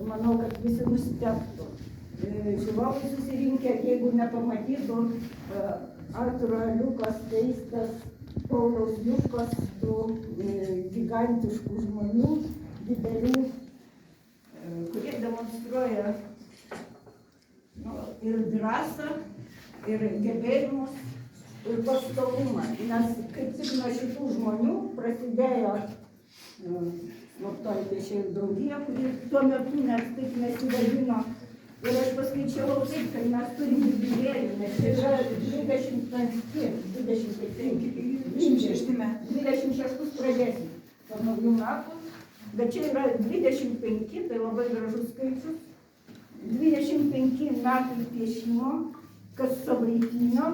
manau, kad visi nustebtų. Žiūrovai susirinkę, jeigu nepamatytų Artūro Eliukos keistas Pauliaus Juškos, tų gigantiškų žmonių, didelių, kurie demonstruoja ir drąsą, ir gebėjimus, ir pastovumą. Nes kaip tik nuo šitų žmonių prasidėjo slaptoji piešėjų draugija, kuri tuo metu net taip nesivadino. Ir aš paskaičiavau taip, kad mes turim jubiliejų, nes čia yra 26 pradėsim po naujų metų, bet čia yra 25, tai labai gražus skaičius. 25 metai piešimo, kas savaitinio,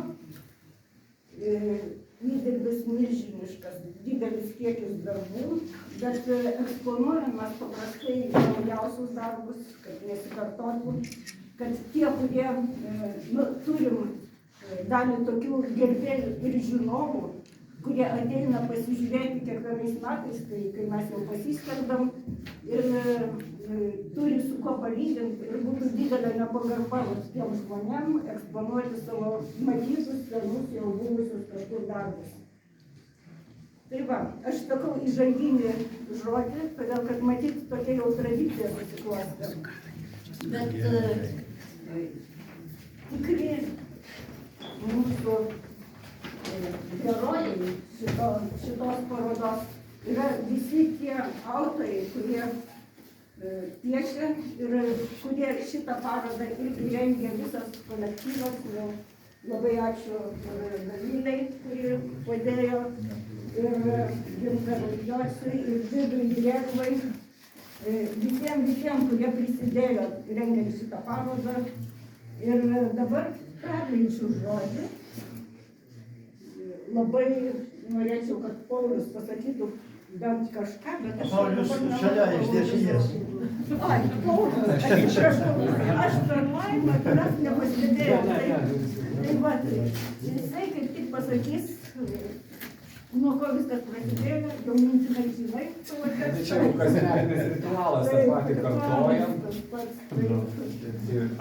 įdirbis milžiniškas, didelis kiekis darbų, bet eksponuojam mes paprastai naujausius darbus, kad nesikartotų, kad tie, kurie turim dalį tokių gerbėjų ir žinovų, kurie ateina pasižiūrėti kiekvienais metais, kai mes jau pasiskelbam ir turi su ko palyginti ir būtų didelė nepagarba tiem žmonėm eksponuoti savo matytus senus jau buvusius kažkur darbus. Tai va, aš sakau įžanginį žodį, todėl kad matyti tokia jau tradicija susiklostė. Bet tikri mūsų herojai šitos parodos yra visi tie autoriai, kurie piešia ir kurie šitą parodą irgi rengia visas kolektyvas. Labai ačiū Galilei, kuri padėjo, ir Gintarui Jociui, ir Vidui Drėgvai, visiems, kurie prisidėjo rengiant šitą parodą. Ir dabar perleidžiu žodį. Labai norėčiau, kad Paulius pasakytų bent kažką, bet aš... Paulius šalia iš dešinės. Ai, Paulius, atsiprašau, aš per laimą tavęs nepastebėjau. Tai va, jisai kaip tik pasakys, nuo ko viskas prasidėjo, jau mintinai žinai. Čia jau kasdieninis ritualas, tą patį kartojam.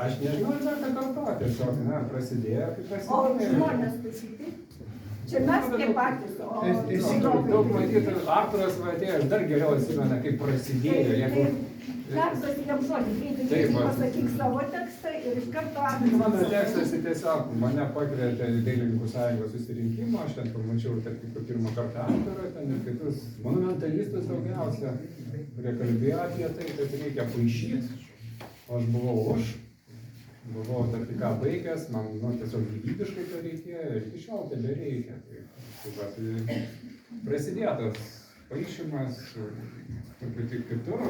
Aš nežinau, ar verta kartoti, tiesiog, prasidėjo, kaip prasidėjo. O žmonės pasitė? Čia mes tie patys, o... Teisingai, daug matyti, Artūras atėjo, dar geriau atsimena, kaip prasidėjo. Persakyk jam žodį, greitai pasakyk savo tekstą ir iš karto Artūras. Mano tekstas tiesiog mane pakvietė į Dailininkų sąjungos susirinkimą, aš ten pamačiau pirmą kartą Artūrą, ten ir kitus monumentalistus daugiausia, kurie kalbėjo apie tai, kad reikia paišyti, o aš buvau už. Buvau dar tik ką baigęs, man tiesiog gyvybiškai to reikėjo ir iki šiol tebe reikia. Tai prasidėjo tas paišymas truputį kitur,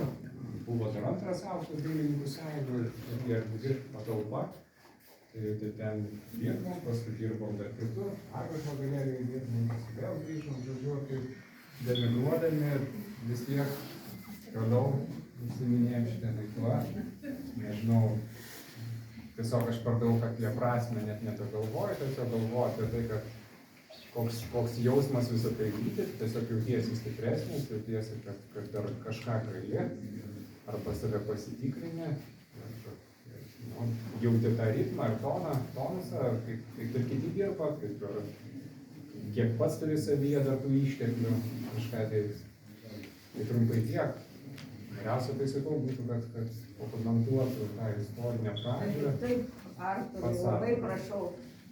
buvo dar antras aukštas Dailininkų sąjungoje, ir patalpa. Tai ten dirbom, paskui dirbom dar kitur, Arvišo galerijoje dirbom, paskui vėl grįžom, žodžiu, kaip demigruodami vis tiek toliau užsiminėjom šitą veiklą. Nežinau, tiesiog aš per daug apie prasmę net nebegalvoju, tiesiog galvoju apie tai, kad koks jausmas visą tai vykti, tiesiog jautiesi stipresnis, jautiesi, kad dar kažką gali, arba save pasitikrini, jauti tą ritmą ir tonusą, kaip ir kiti dirba, kiek pats turi savyje dar tų išteklių, kažką tai trumpai tiek. Geriausia tai sakau būtų, kad pakomentuotų tą istorinę pradžią. Taip, Artūrai, labai prašau.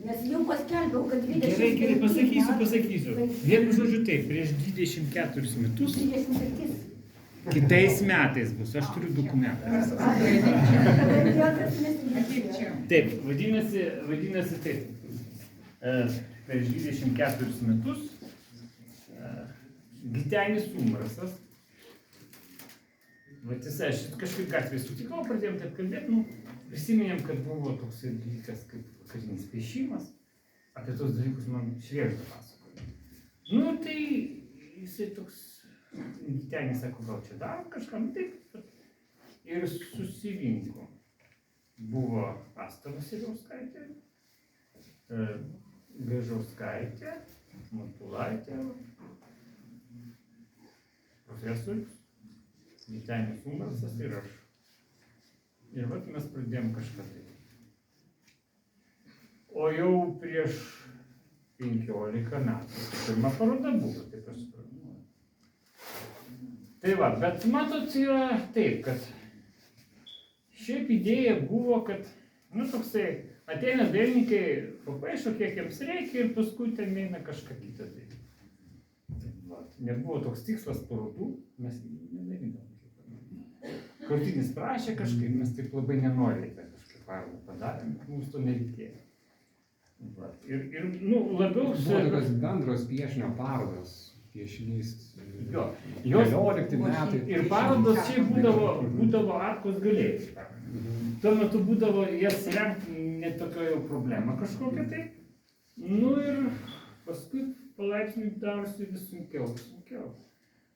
Nes jau paskelbiau, kad 25 Gerai, pasakysiu. Vienu žodžiu taip, prieš 24 metus, 25. kitais metais bus, aš turiu dokumentą. Taip, vadinasi taip. Prieš 24 metus Gitenis Umbrasas, aš kažkaip gatvėje sutikau, pradėjom taip kalbėti, prisiminėm, kad buvo toks dalykas kaip karinis piešimas, apie tos dalykus man Švėgžda pasakojo. Tai jisai toks, Gitenis sako, gal čia darom kažką, taip, ir susirinko. Buvo Asta Vasiliauskaitė, Gaižauskaitė, Matulaitė, profesorius, Gitenis Umbrasas ir aš. Ir vat mes pradėjom kažką tai. O jau prieš 15 metų pirma paroda buvo, taip aš suprantu. Tai va, bet matot, yra taip, kad šiaip idėja buvo, kad, nu, toksai, ateina dailininkai, papaišo, kiek jiems reikia ir paskui ten eina kažką kitą daryti. Nebuvo toks tikslas parodų, mes nedarydavom. Kartinis prašė kažkaip, mes taip labai nenoriai kažkaip parodą padarėm, mums to nereikėjo. Ir nu, labiau... Buvo tokios bendros piešinio parodos, piešinys. Jo, 14 metai. Ir parodos čia būdavo Arkos galerijai. Tuo metu būdavo jas rengti ne tokia jau problema kažkokia tai. Nu ir paskui palaipsniui darosi vis sunkiau.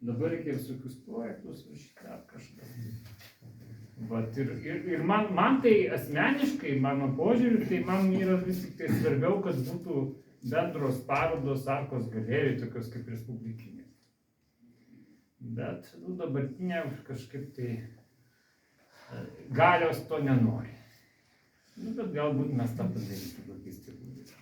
Dabar reikia visokius projektus rašyti ar kažką. Vat, ir man tai asmeniškai, mano požiūriu, tai man yra vis tik tai svarbiau, kad būtų bendros parodos Arkos galerijai, tokios kaip respublikinės. Bet dabartinė kažkaip tai galios to nenori. Bet galbūt mes tą padarysime tokiais būdais.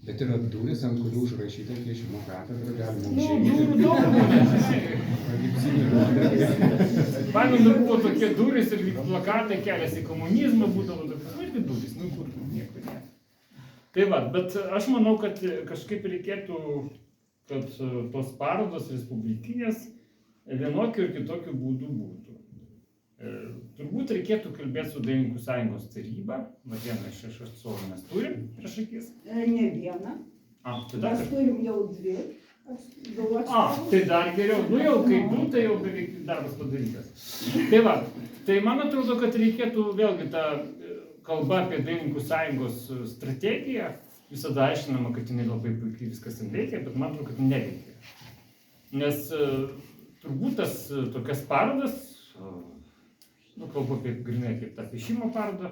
Bet yra durys, ant kurių užrašyta piešimo katedra, galima užeiti. Pamenu, buvo tokie durys ir plakatai kelias į komunizmą, būdavo tokie durys, nu kur nieko ne. Tai va, bet aš manau, kad kažkaip reikėtų, kad tos parodos respublikinės vienokiu ir kitokiu būdu būtų. Turbūt reikėtų kalbėti su Dailininkų sąjungos taryba, va vieną iš atstovų mes turim prieš akis. Ne vieną. Mes turim jau 2. Tai dar geriau, nu jau kai du, tai jau beveik darbas padarytas. Tai va, tai man atrodo, kad reikėtų vėlgi tą kalbą apie Dailininkų sąjungos strategiją, visada aiškinama, kad jinai labai puikiai viskas ten veikia, bet man atrodo, kad neveikia. Nes turbūt tas tokias parodas, nu, kalbu apie grinai kaip tą piešimo parodą,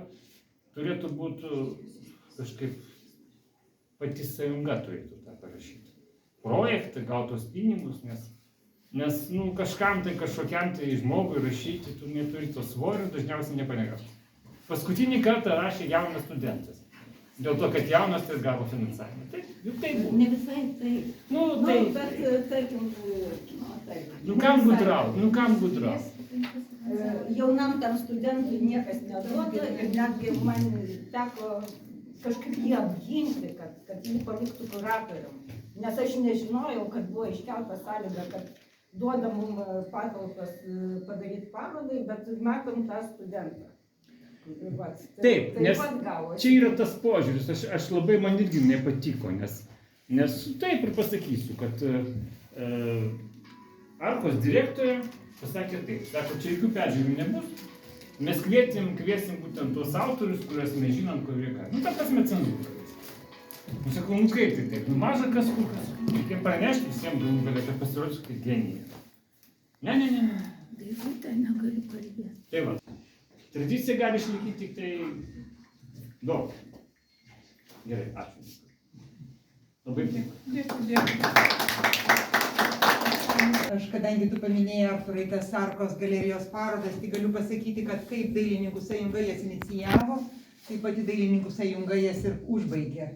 turėtų būti kažkaip pati sąjunga turėtų tą parašyti. Projektą, gautos pinigus, nes nu, kažkam tai kažkokiam tai žmogui rašyti, tu neturi to svorio, dažniausiai nieko negaus. Paskutinį kartą rašė jaunas studentas. Dėl to, kad jaunas tai gavo finansavimą. Taip, juk tai buvo. Ne visai taip. Nu, tai... Bet, tarkim, taip. Nu, kam gudraut? Jaunam tam studentui niekas neduoda ir netgi man teko kažkaip jį apginti, kad jį paliktų kuratorium. Nes aš nežinojau, kad buvo iškelta sąlyga, kad duoda mums patalpas padaryti parodai, bet matom tą studentą. Taip, nes čia yra tas požiūris, aš labai man irgi nepatiko, nes taip ir pasakysiu, kad Arkos direktorė pasakė taip, sako, čia jokių peržiūrų nebus, mes kviesim būtent tuos autorius, kuriuos mes žinom, kurie ką. Nu, ta prasme cenzūra. Nu, sakau, nu kaip tai taip, nu maža kas kur kas. Reikia pranešti visiems galų galę, kad pasirodys kaip genija. Ne. Tai negaliu kalbėti. Tai va, tradicija gali išlaikyti tik tai daug. Gerai, ačiū. Labai dėkui. Aš, kadangi tu paminėjai, Arturai, tas Arkos galerijos parodas, tai galiu pasakyti, kad kaip Dailininkų sąjunga jas inicijavo, tai pati Dailininkų sąjunga jas ir užbaigė.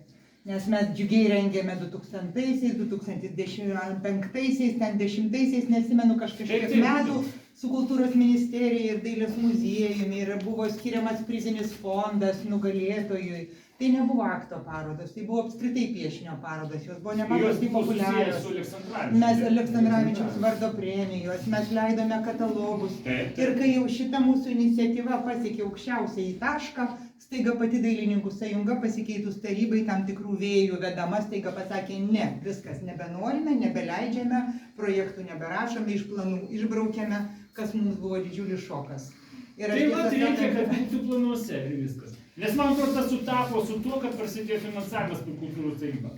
Nes mes džiugiai rengėme 2000-aisiais, 2005-aisiais, ten 10-aisiais, nesimenu kažkiek metų, su kultūros ministerija ir dailės muziejumi ir buvo skiriamas prizinis fondas nugalėtojui. Tai nebuvo akto parodos, tai buvo apskritai piešinio parodos, jos buvo nepaprastai populiarios. Mes Aleksandravičiaus vardo premijos, mes leidome katalogus. Ir kai jau šita mūsų iniciatyva pasiekė aukščiausiai tašką, staiga pati Dailininkų sąjunga pasikeitus tarybai tam tikrų vėjų vedama, staiga pasakė, ne, viskas nebenorime, nebeleidžiame, projektų neberašome, iš planų išbraukėme, kas mums buvo didžiulis šokas. Tai va, reikia, kad būtų planuose ir viskas. Nes man atrodo, tas sutapo su tuo, kad prasidėjo finansavimas per kultūros tarybą.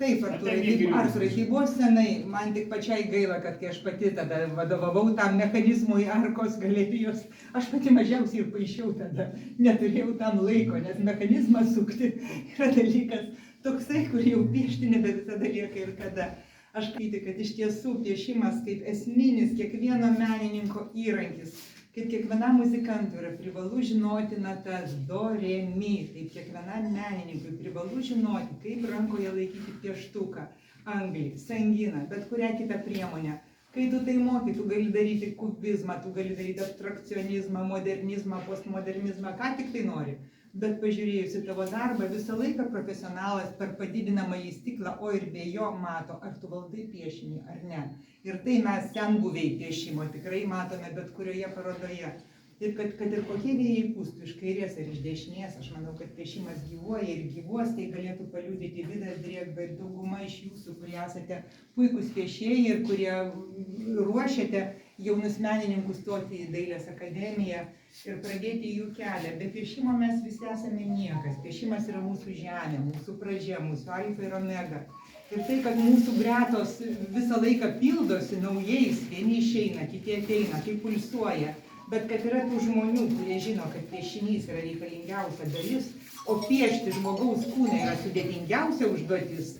Taip, Arturai, tai buvo senai, man tik pačiai gaila, kad kai aš pati tada vadovavau tam mechanizmui Arkos galerijos, aš pati mažiausiai ir paišiau tada, neturėjau tam laiko, nes mechanizmas sukti yra dalykas toksai, kur jau piešti nebe visada lieka ir kada. Aš skaityti, kad iš tiesų piešimas kaip esminis kiekvieno menininko įrankis, kaip kiekvienam muzikantui yra privalu žinoti natas do, re, mi, taip kiekvienam menininkui privalu žinoti, kaip rankoje laikyti pieštuką, anglį, sanginą, bet kurią kitą priemonę. Kai tu tai moki, tu gali daryti kubizmą, tu gali daryti abstrakcionizmą, modernizmą, postmodernizmą, ką tik tai nori. Bet pažiūrėjus į tavo darbą, visą laiką profesionalas per padidinamąjį stiklą, o ir be jo mato, ar tu valdai piešinį ar ne. Ir tai mes senbuviai piešimo tikrai matome bet kurioje parodoje. Ir kad ir kokie vėjai pūstų iš kairės ar iš dešinės, aš manau, kad piešimas gyvuoja ir gyvuos, tai galėtų paliudyti Vidas Drėgba ir dauguma iš jūsų, kurie esate puikūs piešėjai ir kurie ruošiate jaunus menininkus stoti į Dailės akademiją ir pradėti jų kelią. Be piešimo mes visi esame niekas. Piešimas yra mūsų žemė, mūsų pradžia, mūsų alfa ir omega. Ir tai, kad mūsų gretos visą laiką pildosi naujais, vieni išeina, kiti ateina, tai pulsuoja. Bet kad yra tų žmonių, kurie žino, kad piešinys yra reikalingiausia dalis, o piešti žmogaus kūną yra sudėtingiausia užduotis,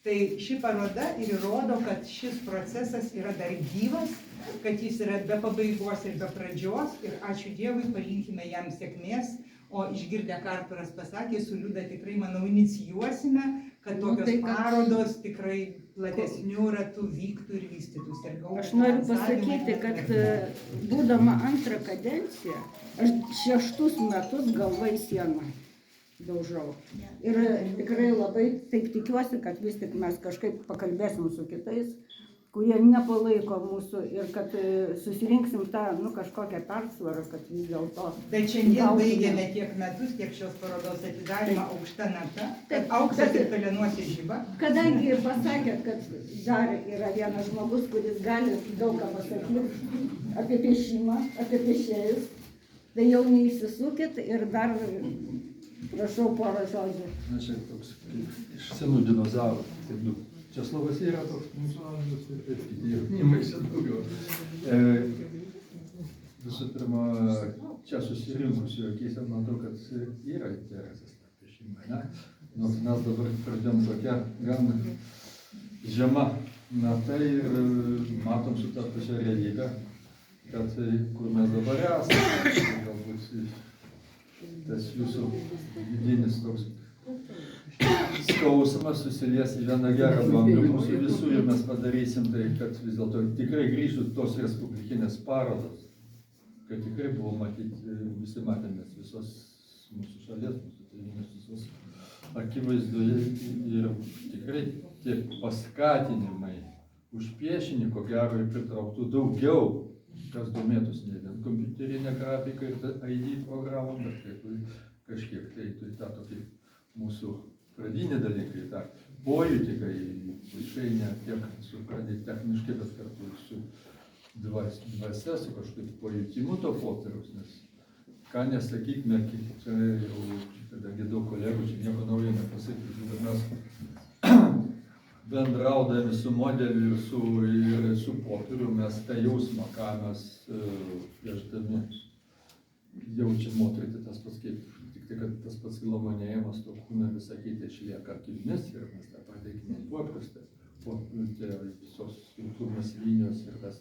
tai ši paroda ir įrodo, kad šis procesas yra dar gyvas, kad jis yra be pabaigos ir be pradžios. Ir ačiū Dievui, palinkime jam sėkmės. O išgirdę, ką Arturas pasakė, su Liuda tikrai, manau, inicijuosime, kad tokios parodos tikrai platesnių ratų vyktų ir vystytųsi. Aš noriu pasakyti, kad būdama antrą kadenciją, aš 6 metus galva į sieną daužau. Ir tikrai labai taip tikiuosi, kad vis tik mes kažkaip pakalbėsim su kitais, kurie nepalaiko mūsų ir kad susirinksim tą, kažkokią persvarą, kad vis dėlto... Bet šiandien baigėme tiek metus, tiek šios parodos atidarymą aukšta nata, kad auksas ir pelenuose žiba. Kadangi pasakėt, kad dar yra vienas žmogus, kuris gali daug ką pasakyti apie piešimą, apie piešėjus, tai jau neįsisukit ir dar prašau porą žodžių. Na, čia toks iš senų dinozaurų. Česlovas yra toks mūsų amžius ir kiti jaunimai daugiau. Visų pirma, čia susirinkusių akise matau, kad yra interesas piešimą, ne? Nors mes dabar pradėjom tokią gan žemą natą ir matom su tą pačią realybę, kad kur mes dabar esame, galbūt tas jūsų vidinis toks skausmas susilies į vieną gerą bangą mūsų visų ir mes padarysim tai, kad vis dėlto tikrai grįžtų tos respublikinės parodos, kad tikrai buvo matyti, visi matėmės visos mūsų šalies, mūsų tėvynės visos akivaizdoje ir tikrai tie paskatinimai už piešinį, ko gero, ir pritrauktų daugiau, kas domėtųsi ne vien kompiuterinė grafika ir ID programą, bet kažkiek tai tą tokį mūsų pradinį dalykai, tą pojūtį, kai vaikai ne tiek supradė techniškai, bet kartu su dvasia, su kažkaip pojūtimu to popieriaus, nes ką nesakykime, čia jau, kadangi daug kolegų, čia nieko naujo nepasakysiu, bet mes bendraudami su modeliu ir su popieriu, mes tą jausmą, ką mes piešdami jaučiam motryti tas pats kaip. Tik kad tas pats gilomonėjimas to kūno visą kitą išlieka akimis ir mes tą pateikime popierius, tie visos struktūrinės linijos ir tas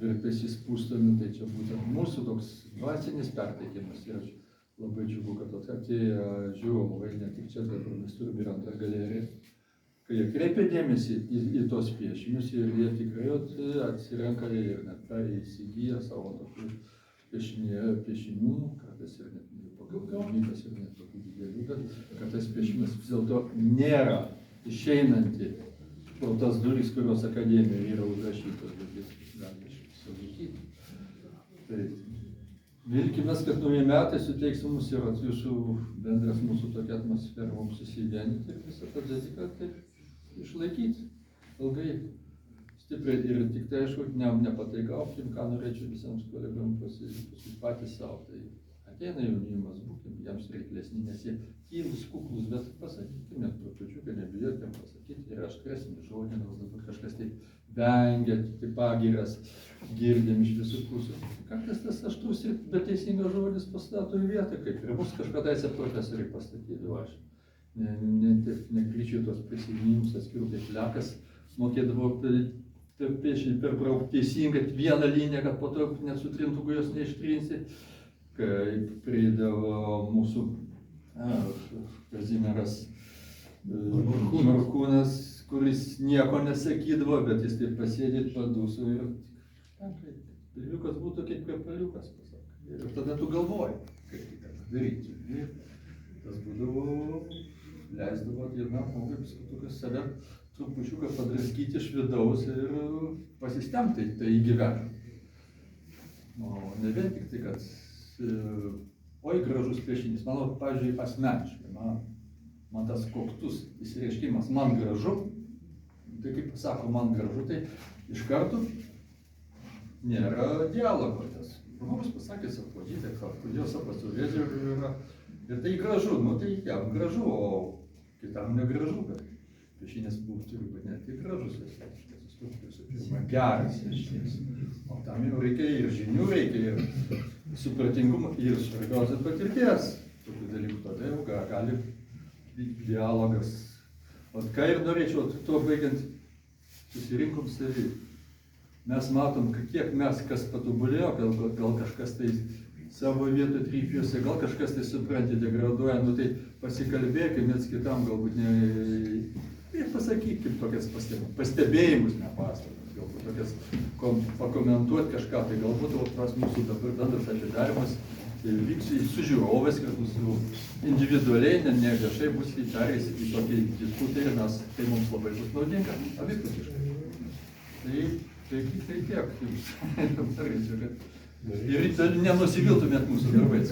virpesys pūstomi, tai čia būtent mūsų toks dvasinis perteikimas. Ir aš labai džiugu, kad atėjo žiūrovai, ne tik čia, dabar mes turime ir antrą galeriją, kai jie kreipia dėmesį į tos piešinius ir jie tikrai atsirenka ir net tą įsigyja savo tokių piešinių, kartais ir net pagal galimybės ir net tokių didelių, kad tas piešimas vis dėlto nėra išeinanti pro tas durys, kurios akademijoje yra užrašytos, bet jis gali išsilaikyti. Tai vilkimės, kad nauji metai suteiks mums ir jūsų bendras mūsų tokia atmosfera mums susivienyti ir visą tą dalyką taip išlaikyti ilgai. Stipriai ir tik tai, aišku, nepataikaukim, ką norėčiau visiems kolegom pasakyti patys savo. Tai ateina jaunimas, būkim jiems reiklesni, nes jie tylus, kuklus, bet pasakykime, trupučiuką nebijokim pasakyti ir aštresnį žodį, nors dabar kažkas taip vengia, tik pagiras girdim iš visų pusių. Kartais tas aštrus ir beteisingas žodis pastato į vietą, kaip ir mus kažkadaise profesoriai pastatydavo aš. Nekryčiau tos prisiminimus, atskirų kaip lekas, mokėdavo piešinį perbraukti teisingai vieną liniją, kad po to nesutrintų, jos neištrinsi. Kai prieidavo mūsų Kazimieras Morkūnas, kuris nieko nesakydavo, bet jis taip pasėdėt padūsų ir peliukas būtų kaip peliukas, pasakė. Ir tada tu galvoji, kaip tai padaryti. Ir tas būdavo, leisdavo vienam žmogui paskatukas save trupučiuką padraskyti iš vidaus ir pasistengti tai įgyvendinti. O ne vien tik tai, kad oi gražus piešinys. Manau, pavyzdžiui, asmeniškai, man tas koktus įsireiškimas man gražu, tai kaip pasako man gražu, tai iš karto nėra dialogo. Tas žmogus pasakė savo požiūrį, kodėl savo pasaulėžiūrį yra. Ir tai gražu, tai jam gražu, o kitam negražu, bet piešinės turi būti ne tik gražus, geras. O tam jau reikia ir žinių, reikia ir supratingumo, ir svarbiausia patirties. Tokių dalykų tada jau gali dialogas. O ką ir norėčiau, to baigiant, susirinkom savį. Mes matom, kiek mes kas patobulėjo, gal kažkas tai savo vietoj trypiuose, gal kažkas tai supranti, degraduoja, tai pasikalbėkim viens kitam, galbūt ne... Ir pasakykim tokias pastebėjimus, ne pastabas, galbūt tokias pakomentuoti kažką, tai galbūt tas mūsų dabar bendras atidarimas vyks su žiūrovais, kad mūsų individualiai, ne viešai bus įtarės į tokį diskutą ir mes, tai mums labai bus naudinga, abipusiškai. Tai tiek jums. Ir nenusiviltumėt mūsų darbais.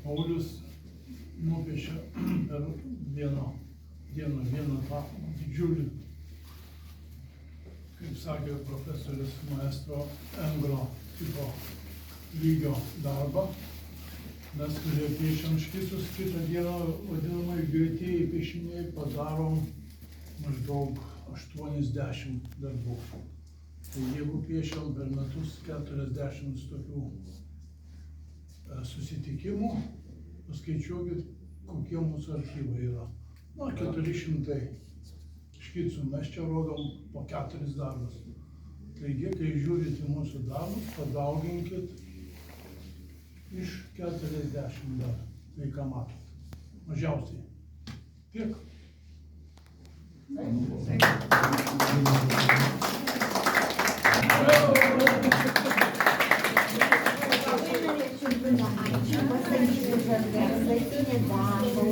Paulius nupiešė per vieną dieną vieną tą didžiulį, kaip sakė profesorius maestro, Engro tipo lygio darbą. Mes, kurie piešiam škisus, kitą dieną vadinamai greitieji piešiniai padarom maždaug 80 darbų. Tai jeigu piešiam per metus 40 tokių susitikimų, paskaičiuokit, kokie mūsų archyvai yra. 400 škicų, mes čia rodom po 4 darbus. Taigi, kai žiūrite mūsų darbus, padauginkit iš 40 dar, tai ką matot. Mažiausiai. Tiek. Ačiū pasakyti, kad garsatinė darbo.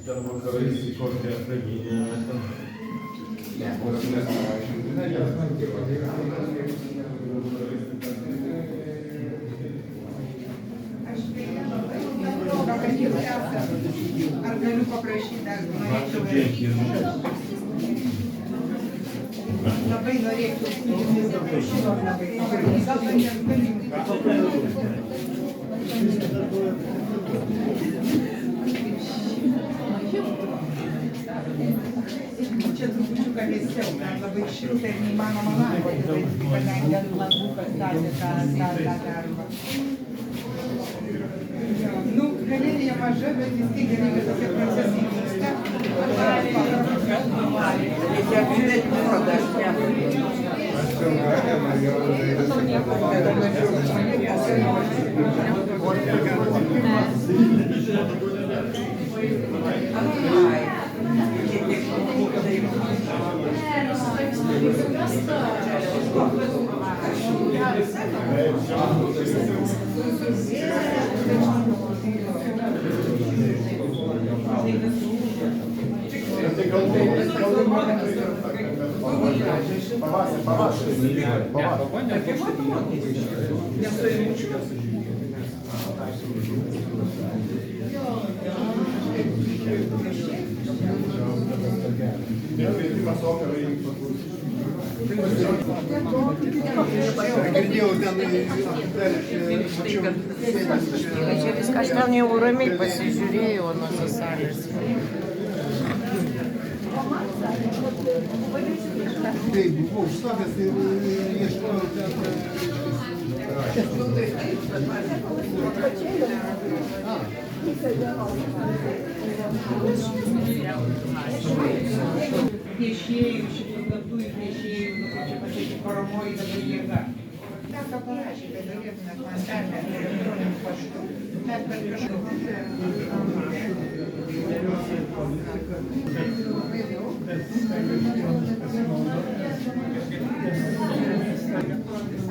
Ten vakarais į kokią praginę. Ar galiu paprašyti dar, norėčiau labai norėčiau. Čia trupučiuką vėsiau, ten labai šilta ir neįmanoma lango, kadangi ant langų pastatė tą darbą. Nu, galerija maža, bet vis tiek gerai, kad tokie procesai vyksta. Reikia apžiūrėti nuorodą, aš ne. Girdėjau ten, Čia viską, aš ten jau ramiai pasižiūrėjau nuo salės. tai buvau užsakęs ir ieškojau ten. Piešėjų, šitų gamtųjų piešėjų, nu, kaip čia pasakyti, paromoji dabar jėga. Mes to parašė, kad galėtumėt man permėti elektroniniu paštu, mes per kažkokį.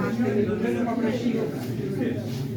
Aš galiu paprašyti.